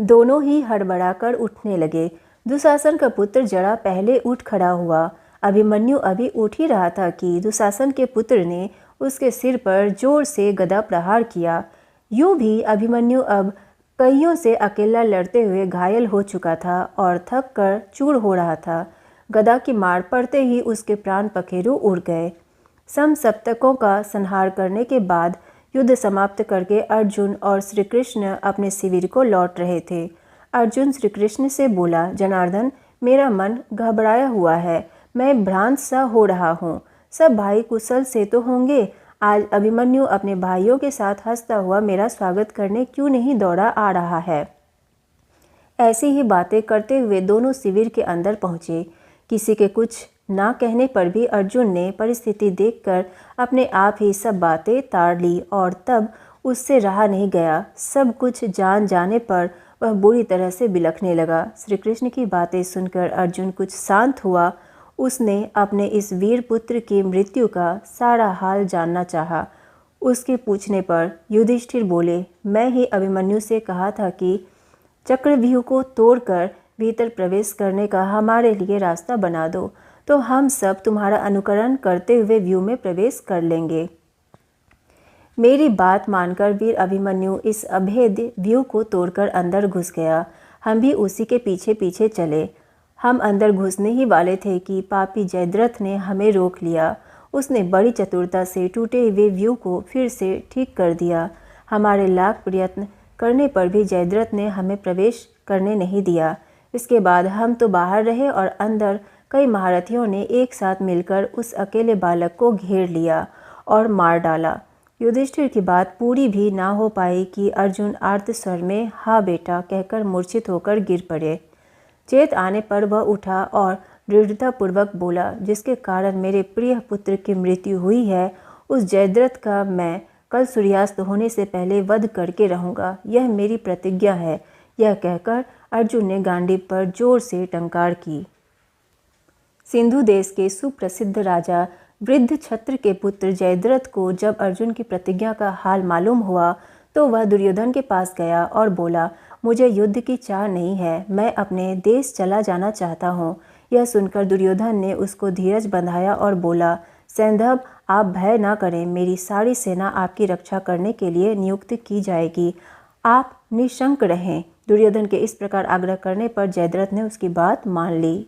दोनों ही हड़बड़ाकर उठने लगे। दुशासन का पुत्र जड़ा पहले उठ खड़ा हुआ। अभिमन्यु अभी उठ ही रहा था कि दुशासन के पुत्र ने उसके सिर पर जोर से गदा प्रहार किया। यूं भी अभिमन्यु अब कईयों से अकेला लड़ते हुए घायल हो चुका था और थक कर चूर हो रहा था। गदा की मार पड़ते ही उसके प्राण पखेरु उड़ गए। समसप्तकों का संहार करने के बाद युद्ध समाप्त करके अर्जुन और श्री कृष्ण अपने शिविर को लौट रहे थे। अर्जुन श्री कृष्ण से बोला, जनार्दन, मेरा मन घबराया हुआ है, मैं भ्रांत सा हो रहा हूँ। सब भाई कुशल से तो होंगे। आज अभिमन्यु अपने भाइयों के साथ हंसता हुआ मेरा स्वागत करने क्यों नहीं दौड़ा आ रहा है। ऐसी ही बातें करते हुए दोनों शिविर के अंदर पहुँचे। किसी के कुछ ना कहने पर भी अर्जुन ने परिस्थिति देखकर अपने आप ही सब बातें ताड़ ली और तब उससे रहा नहीं गया। सब कुछ जान जाने पर वह बुरी तरह से बिलखने लगा। श्री कृष्ण की बातें सुनकर अर्जुन कुछ शांत हुआ। उसने अपने इस वीर पुत्र की मृत्यु का सारा हाल जानना चाहा। उसके पूछने पर युधिष्ठिर बोले, मैं ही अभिमन्यु से कहा था कि चक्रव्यूह को तोड़कर भीतर प्रवेश करने का हमारे लिए रास्ता बना दो, तो हम सब तुम्हारा अनुकरण करते हुए व्यूह में प्रवेश कर लेंगे। मेरी बात मानकर वीर अभिमन्यु इस अभेद व्यूह को तोड़कर अंदर घुस गया। हम भी उसी के पीछे पीछे चले। हम अंदर घुसने ही वाले थे कि पापी जयद्रथ ने हमें रोक लिया। उसने बड़ी चतुरता से टूटे हुए व्यूह को फिर से ठीक कर दिया। हमारे लाख प्रयत्न करने पर भी जयद्रथ ने हमें प्रवेश करने नहीं दिया। इसके बाद हम तो बाहर रहे और अंदर कई महारथियों ने एक साथ मिलकर उस अकेले बालक को घेर लिया और मार डाला। युधिष्ठिर की बात पूरी भी ना हो पाई कि अर्जुन आर्त स्वर में हाँ बेटा कहकर मूर्छित होकर गिर पड़े। चेत आने पर वह उठा और दृढ़तापूर्वक बोला, जिसके कारण मेरे प्रिय पुत्र की मृत्यु हुई है, उस जयद्रथ का मैं कल सूर्यास्त होने से पहले वध करके रहूँगा। यह मेरी प्रतिज्ञा है। यह कहकर अर्जुन ने गांडीव पर जोर से टंकार की। सिंधु देश के सुप्रसिद्ध राजा वृद्ध छत्र के पुत्र जयद्रथ को जब अर्जुन की प्रतिज्ञा का हाल मालूम हुआ तो वह दुर्योधन के पास गया और बोला, मुझे युद्ध की चाह नहीं है, मैं अपने देश चला जाना चाहता हूँ। यह सुनकर दुर्योधन ने उसको धीरज बंधाया और बोला, सैंधव, आप भय ना करें, मेरी सारी सेना आपकी रक्षा करने के लिए नियुक्त की जाएगी, आप निशंक रहें। दुर्योधन के इस प्रकार आग्रह करने पर जयद्रथ ने उसकी बात मान ली।